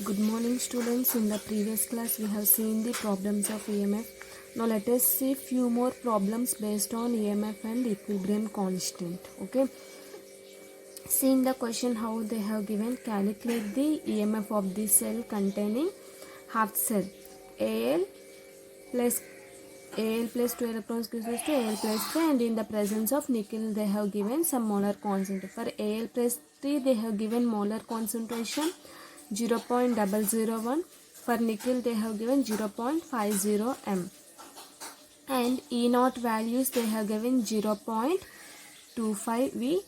Good morning students. In the previous class we have seen the problems of EMF. Now let us see few more problems based on EMF and equilibrium constant. Okay. See in the question how they have given, calculate the EMF of the cell containing half cell Al plus Al plus 2 electrons gives us to Al plus 3, and in the presence of nickel they have given some molar concentration. For Al plus 3 they have given molar concentration 0.001. For nickel they have given 0.50 m, and E naught values they have given 0.25 V,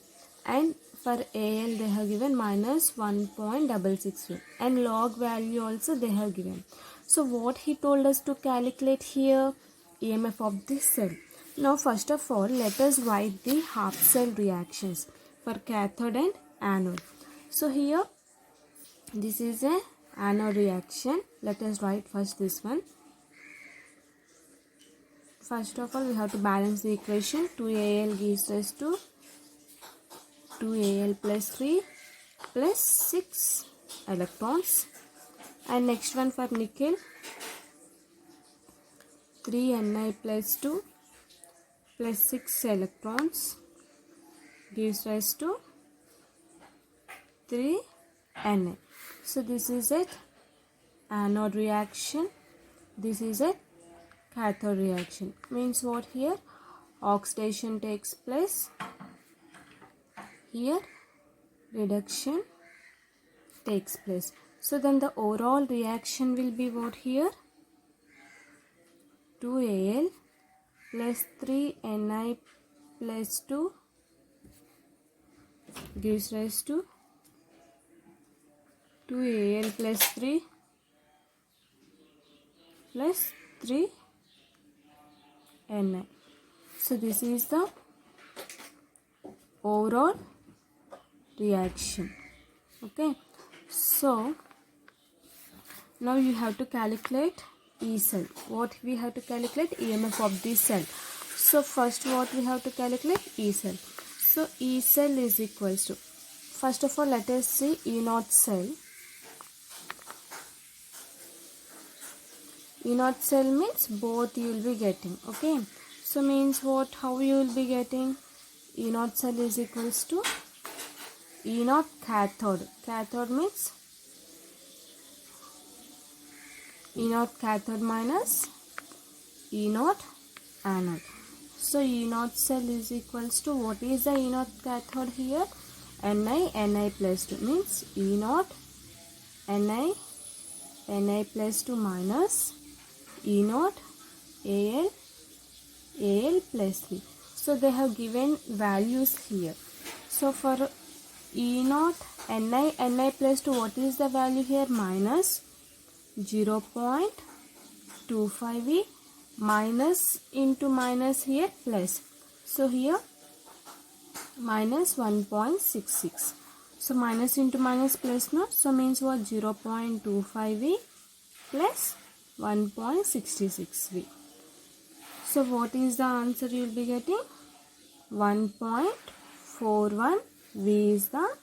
and for Al they have given minus 1.66 V, and log value also they have given. So what he told us to calculate here, EMF of this cell. Now first of all let us write the half cell reactions for cathode and anode. So here this is a anode reaction. Let us write first this one. First of all we have to balance the equation. 2Al gives us to 2Al plus 3 plus 6 electrons, and next one for nickel, 3Ni plus 2 plus 6 electrons gives rise to 3Na. So this is a anode reaction, this is a cathode reaction. Means what here? Oxidation takes place, here reduction takes place. So then the overall reaction will be what here? 2Al plus 3Ni plus 2 gives rise to 2Al plus 3 plus 3Ni. So this is the overall reaction. Okay. So now you have to calculate E cell. What we have to calculate? EMF of the cell. So first what we have to calculate? E cell. So E cell is equals to, first of all let us see E naught cell. E naught cell means both you will be getting. Okay. So means what? How you will be getting? E naught cell is equals to E naught cathode. Cathode means E naught cathode minus E naught anode. So E naught cell is equals to, what is the E naught cathode here? Ni plus 2 means E naught Ni plus 2 minus E naught Al plus 3. So they have given values here. So for E naught Ni plus 2, what is the value here? Minus 0.25 V, minus into minus here plus. So here minus 1.66. So minus into minus plus, no? So means what? 0.25 V plus 1.66 V. So what is the answer you will be getting? 1.41 V is the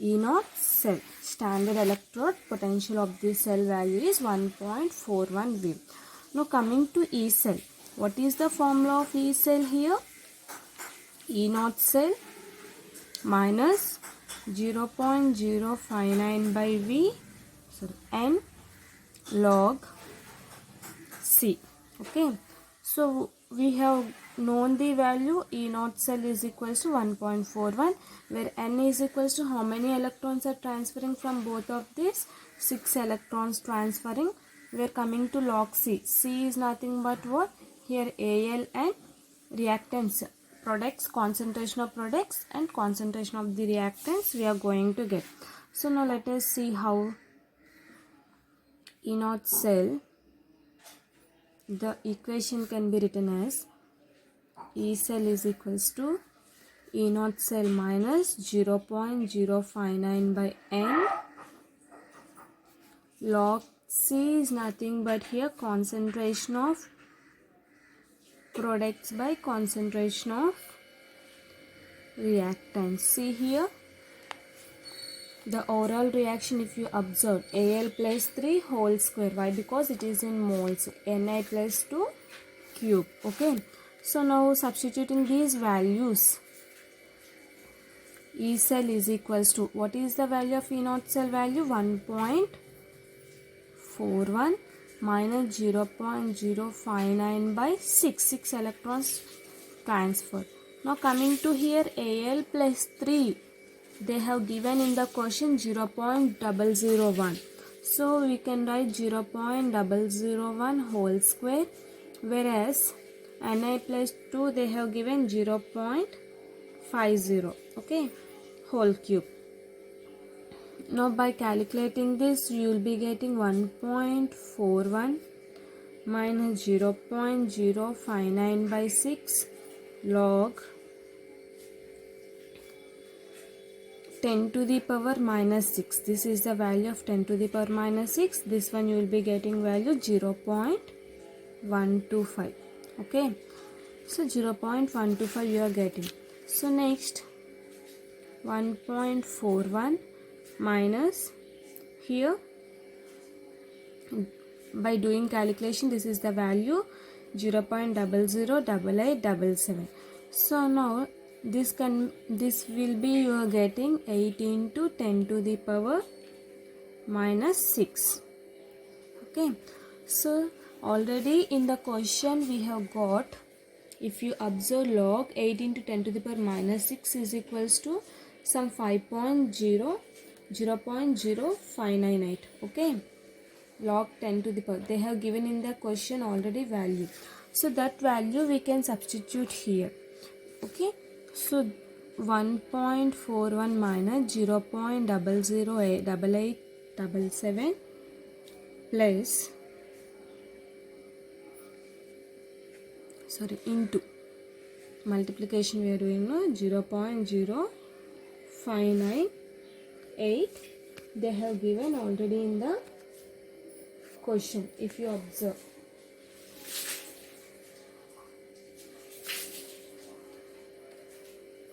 E naught cell. Standard electrode potential of the cell value is 1.41 V. Now coming to E cell. What is the formula of E cell here? E naught cell minus 0.059 by V, N log C. Okay. So we have known the value. E naught cell is equals to 1.41, where N is equals to how many electrons are transferring from both of these? 6 electrons transferring. We are coming to log C. C is nothing but what? Here Al and reactants, products, concentration of products and concentration of the reactants we are going to get. So now let us see how E naught cell, the equation can be written as E cell is equals to E naught cell minus 0.059 by N log C is nothing but here concentration of products by concentration of reactants. See here the overall reaction, if you observe, Al plus 3 whole square. Why? Because it is in moles. Na plus 2 cube. Okay. So now substituting these values, E cell is equals to, what is the value of E naught cell value? 1.41 minus 0.059 by 6. 6 electrons transfer. Now coming to here, Al plus 3, they have given in the question 0.001. So we can write 0.001 whole square, whereas Na plus 2 they have given 0.50. Okay, whole cube. Now by calculating this, you will be getting 1.41 minus 0.059 by 6 log 10 to the power minus 6. This is the value of 10 to the power minus 6. This one you will be getting value 0.125. Okay. So 0.125 you are getting. So next 1.41 minus here, by doing calculation, this is the value 0.008877. So now this will be you are getting 8 into 10 to the power minus 6. Okay, so already in the question we have got, if you observe, log 8 into 10 to the power minus 6 is equals to some 0.0598. Okay, log 10 to the power, they have given in the question already value, so that value we can substitute here. Okay, so 1.41 minus 0.008877 plus, into multiplication we are doing now, 0.0598 they have given already in the question, if you observe.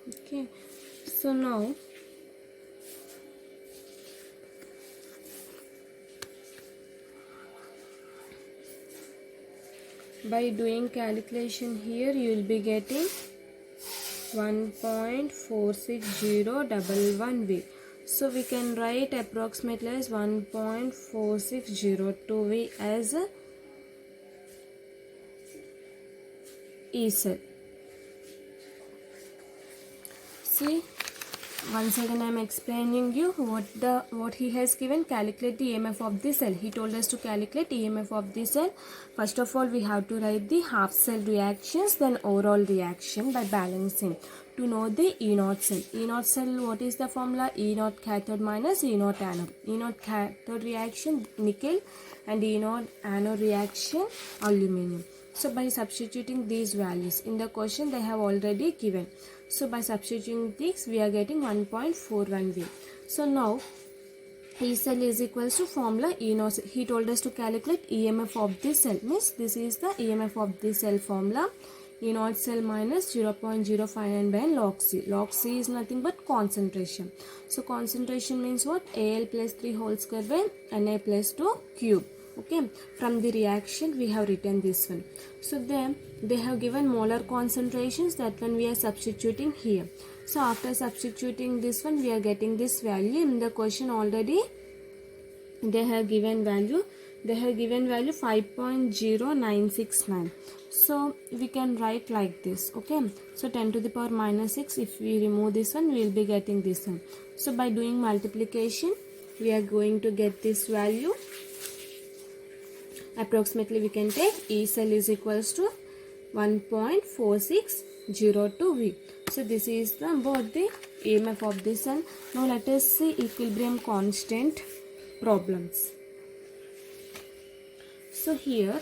Okay, so now by doing calculation here, you will be getting 1.46011V. So we can write approximately as 1.4602V as E cell. See, once again I am explaining you what he has given. Calculate the EMF of the cell. He told us to calculate EMF of the cell. First of all, we have to write the half cell reactions, then overall reaction by balancing to know the E naught cell. E naught cell, what is the formula? E naught cathode minus E naught anode. E naught cathode reaction nickel and E naught anode reaction aluminum. So by substituting these values in the question, they have already given. So by substituting this, we are getting 1.41V. So now E cell is equals to formula E naught. He told us to calculate EMF of the cell. Means this is the EMF of the cell formula. E naught cell minus 0.059 by log C. Log C is nothing but concentration. So concentration means what? Al plus 3 whole square by Na plus 2 cube. Okay, from the reaction we have written this one. So then they have given molar concentrations, that one we are substituting here. So after substituting this one, we are getting this value. In the question already they have given value 5.0969. so we can write like this. Okay, so 10 to the power minus 6, if we remove this one, we will be getting this one. So by doing multiplication, we are going to get this value. Approximately we can take E cell is equals to 1.4602V. So this is about the EMF of the cell. Now let us see equilibrium constant problems. So here,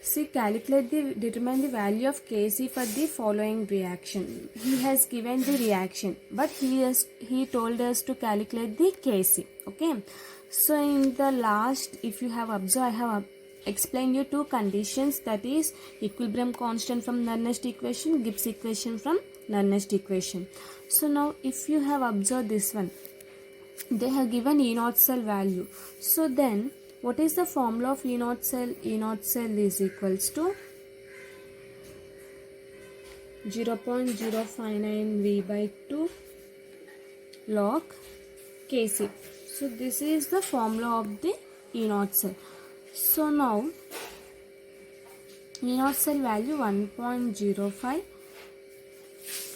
see, determine the value of Kc for the following reaction. He has given the reaction, but he told us to calculate the Kc. Okay. So in the last, if you have observed, I have explained you two conditions, that is equilibrium constant from Nernst equation, Gibbs equation from Nernst equation. So now if you have observed this one, they have given E naught cell value. So then what is the formula of E naught cell? E naught cell is equals to 0.059 V by 2 log Kc. So this is the formula of the E naught cell. So now E naught cell value 1.05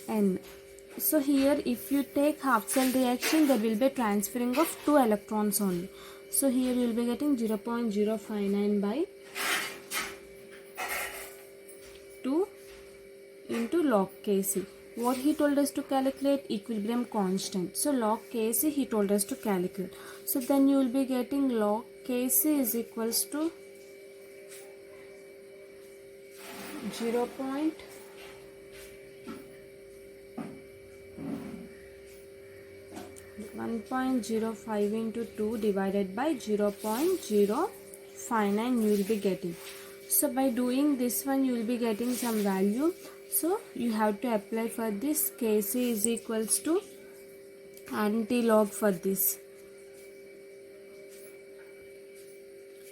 N. So here if you take half cell reaction, there will be transferring of 2 electrons only. So here you will be getting 0.059 by 2 into log Kc. What he told us to calculate? Equilibrium constant. So log Kc he told us to calculate. So then you will be getting log Kc is equals to 1.05 into 2 divided by 0.059 you will be getting. So by doing this one you will be getting some value. So you have to apply for this. Kc is equals to anti-log for this.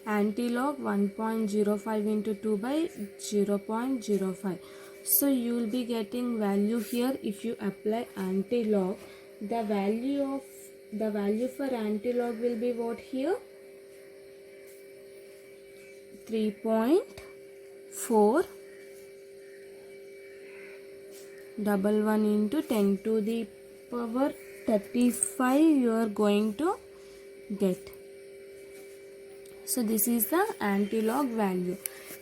Anti-log 1.05 into 2 by 0.05. So you will be getting value here. If you apply anti-log, the value for anti-log will be what here? 3.411 into 10 to the power 35 you are going to get. So this is the anti-log value.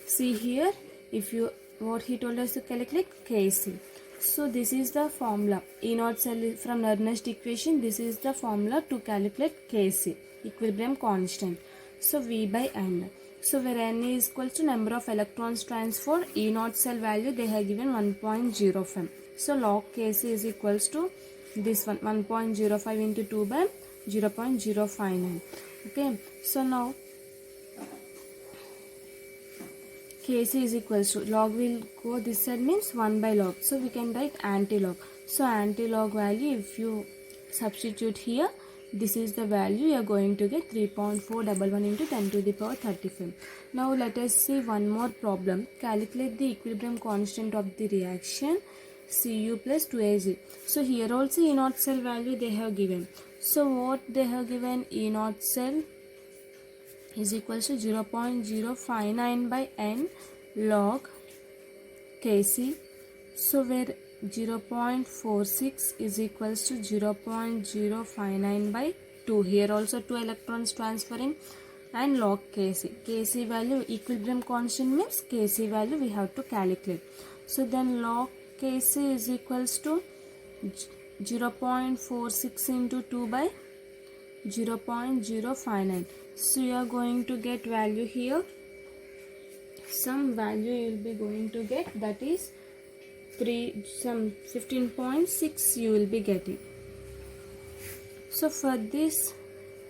See here, if you what he told us to calculate Kc. So this is the formula. E naught cell from Nernst equation. This is the formula to calculate Kc, equilibrium constant. So V by N. So where N is equal to number of electrons transferred, E naught cell value they have given 1.05. So log Kc is equals to this one, 1.05 into 2 by 0.059. Okay. So now Kc is equals to log will go this side, means 1 by log. So we can write anti-log. So anti-log value, if you substitute here, this is the value you are going to get 3.411 into 10 to the power 35. Now let us see one more problem. Calculate the equilibrium constant of the reaction Cu plus 2Ag. So here also E naught cell value they have given. So what they have given? E naught cell is equals to 0.059 by N log Kc. So where 0.46 is equals to 0.059 by 2. Here also 2 electrons transferring, and log Kc. Kc value, equilibrium constant means Kc value we have to calculate. So then log Kc is equals to 0.46 into 2 by 0.059. So you are going to get value here. Some value you will be going to get, that is 15.6 you will be getting. So for this,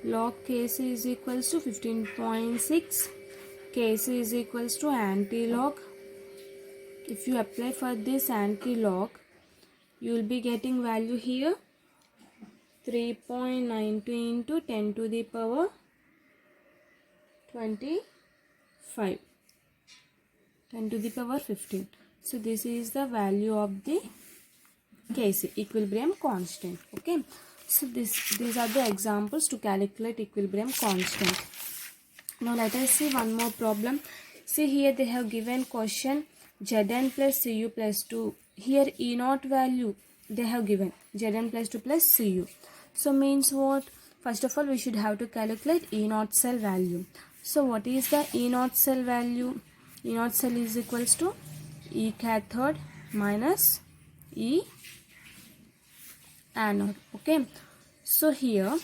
log Kc is equals to 15.6. Kc is equals to anti-log. If you apply for this anti-log, you will be getting value here 3.92 into 10 to the power 25, 10 to the power 15. So this is the value of the Kc, equilibrium constant. Okay. So these are the examples to calculate equilibrium constant. Now let us see one more problem. See here they have given question Zn plus Cu plus 2. Here E naught value they have given Zn plus 2 plus Cu. So means what? First of all we should have to calculate E naught cell value. So what is the E naught cell value? E naught cell is equals to E cathode minus E anode. Okay. So here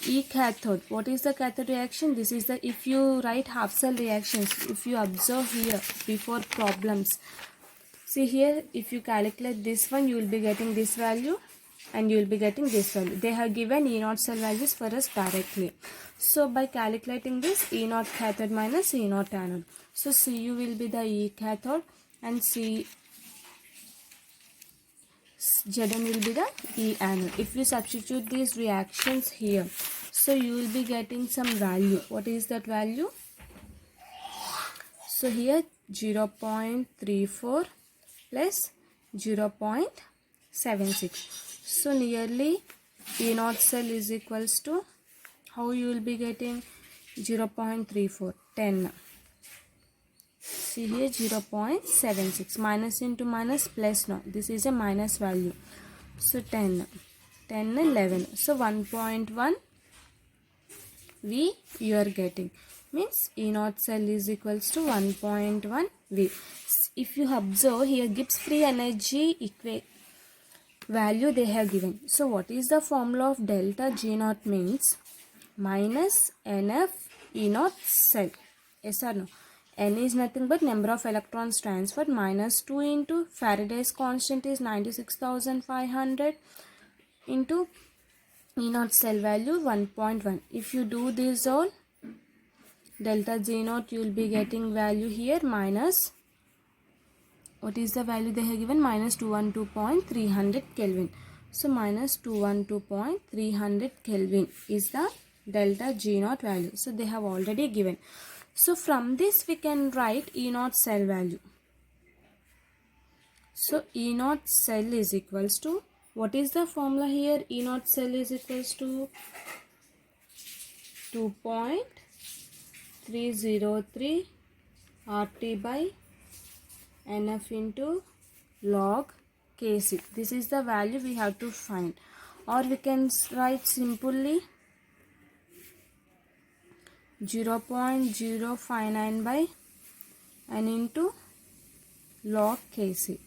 E cathode, what is the cathode reaction? This is the, if you write half cell reactions, if you observe here before problems, see here, if you calculate this one, you will be getting this value and you will be getting this value. They have given E naught cell values for us directly. So by calculating this, E naught cathode minus E naught anode. So Cu will be the E cathode and Zn will be the E anode. If you substitute these reactions here, so you will be getting some value. What is that value? So here 0.34 plus 0.76. So nearly E naught cell is equals to, how you will be getting 0.34, 10. See here 0.76, minus into minus plus, no, this is a minus value. So 10, 11. So 1.1 V you are getting, means E naught cell is equals to 1.1 V. If you observe here, Gibbs free energy value they have given. So what is the formula of delta G naught? Means minus NF E naught cell. Yes or no? N is nothing but number of electrons transferred, minus 2 into Faraday's constant is 96,500 into E naught cell value 1.1. If you do this all, delta G naught, you will be getting value here minus, what is the value they have given? Minus 212.300 Kelvin. So minus 212.300 Kelvin is the delta G naught value. So they have already given. So from this we can write E naught cell value. So E naught cell is equals to, what is the formula here? E naught cell is equals to 2.303 RT by NF into log Kc. This is the value we have to find. Or we can write simply 0.059 by N into log Kc.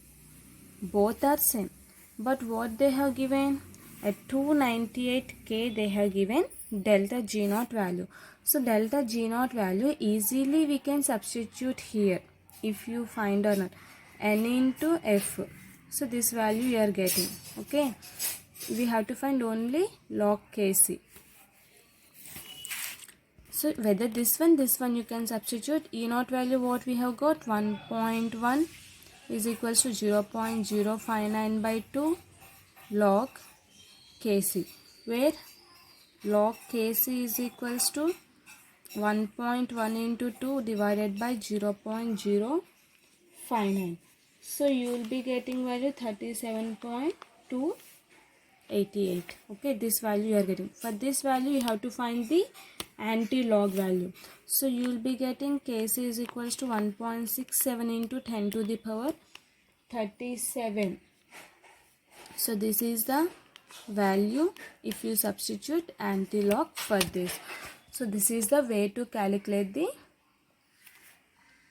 Both are same. But what they have given? At 298 K they have given delta G naught value. So delta G naught value easily we can substitute here. If you find or not, N into F. So this value you are getting. Okay. We have to find only log Kc. So whether this one you can substitute. E naught value what we have got? 1.1 is equals to 0.059 by 2 log Kc, where log Kc is equals to 1.1 into 2 divided by 0.059. So you will be getting value 37.288. Okay, this value you are getting. For this value you have to find the anti-log value. So you will be getting Kc is equals to 1.67 into 10 to the power 37. So this is the value if you substitute anti-log for this. So this is the way to calculate the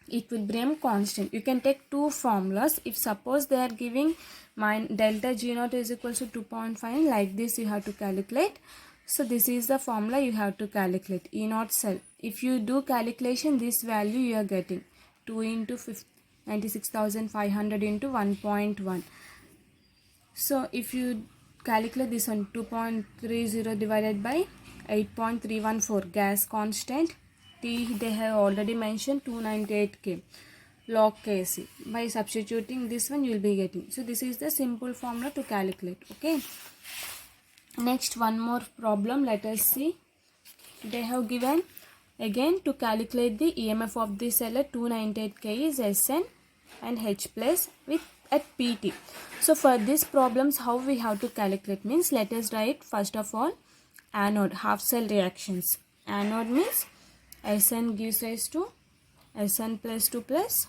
equilibrium constant. You can take two formulas. If suppose they are giving delta G naught is equals to 2.5, like this you have to calculate. So this is the formula you have to calculate. E naught cell. If you do calculation, this value you are getting 2 into 96,500 into 1.1. So if you calculate this one, 2.30 divided by 8.314 gas constant, T they have already mentioned 298 K log Kc. By substituting this one you will be getting. So this is the simple formula to calculate. Okay. Next one more problem, let us see. They have given again to calculate the EMF of the cell at 298 K is Sn and H plus with at PT. So for these problems how we have to calculate means, let us write first of all anode half cell reactions. Anode means Sn gives rise to Sn plus 2 plus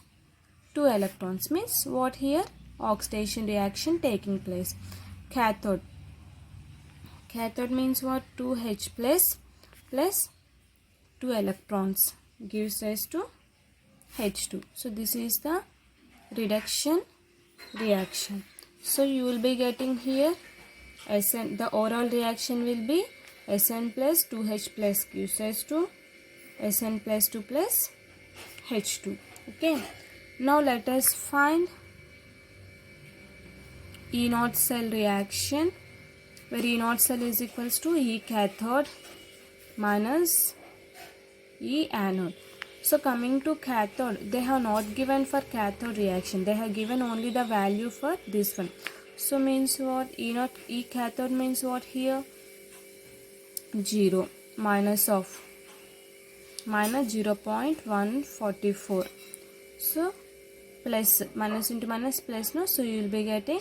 2 electrons, means what here? Oxidation reaction taking place. Cathode. Cathode means what? 2H plus 2 electrons gives rise to H2. So this is the reduction reaction. So you will be getting here Sn, the overall reaction will be Sn plus 2H plus gives rise to Sn plus 2 plus H2. Okay. Now let us find E naught cell reaction, where E naught cell is equals to E cathode minus E anode. So coming to cathode, they have not given for cathode reaction. They have given only the value for this one. So means what? E naught, E cathode means what here? 0 minus of minus 0.144. So plus minus into minus plus, no, so you will be getting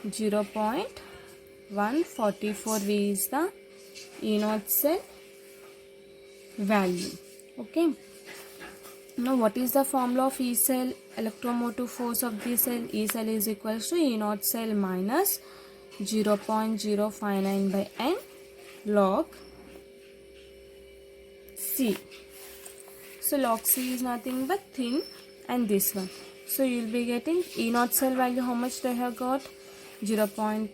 0.144 V is the E naught cell value. Okay. Now what is the formula of E cell? Electromotive force of the cell. E cell is equals to E naught cell minus 0.059 by N log C. So log C is nothing but thin and this one. So you will be getting E naught cell value. How much they have got? 0.144,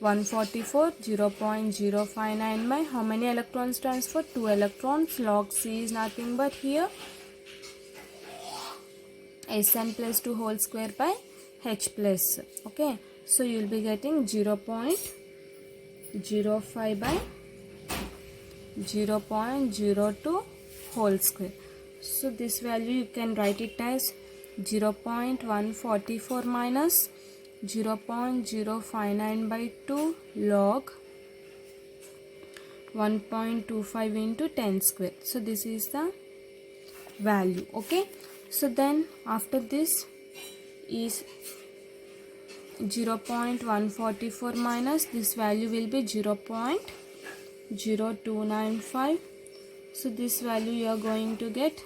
0.059 by how many electrons transfer? 2 electrons. Log C is nothing but here Sn plus 2 whole square by H plus. Okay. So you will be getting 0.05 by 0.02 whole square. So this value you can write it as 0.144 minus 0.059 by 2 log 1.25 into 10 square. So this is the value. Okay. So then after this is 0.144 minus this value will be 0.0295. So this value you are going to get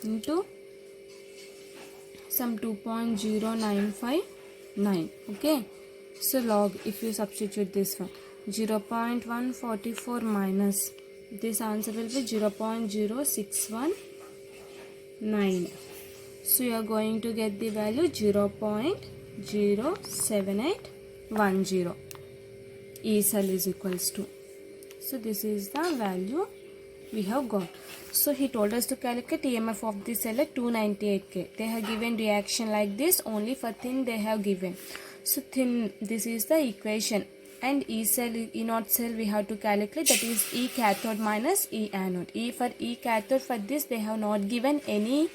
into some 2.0959. Okay. So log, if you substitute this one, 0.144 minus this answer will be 0.0619. So you are going to get the value 0.07810. E cell is equals to. So this is the value we have got. So he told us to calculate EMF of the cell at 298K. They have given reaction like this, only for thin they have given. So thin, this is the equation, and E cell, E naught cell we have to calculate, that is E cathode minus E anode. For E cathode, for this they have not given any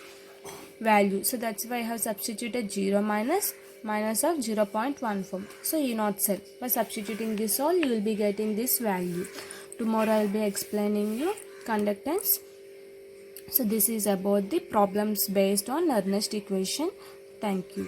value, so that's why I have substituted 0 minus of 0.14. So E naught cell, by substituting this all you will be getting this value. Tomorrow I will be explaining you conductance. So this is about the problems based on Nernst equation. Thank you.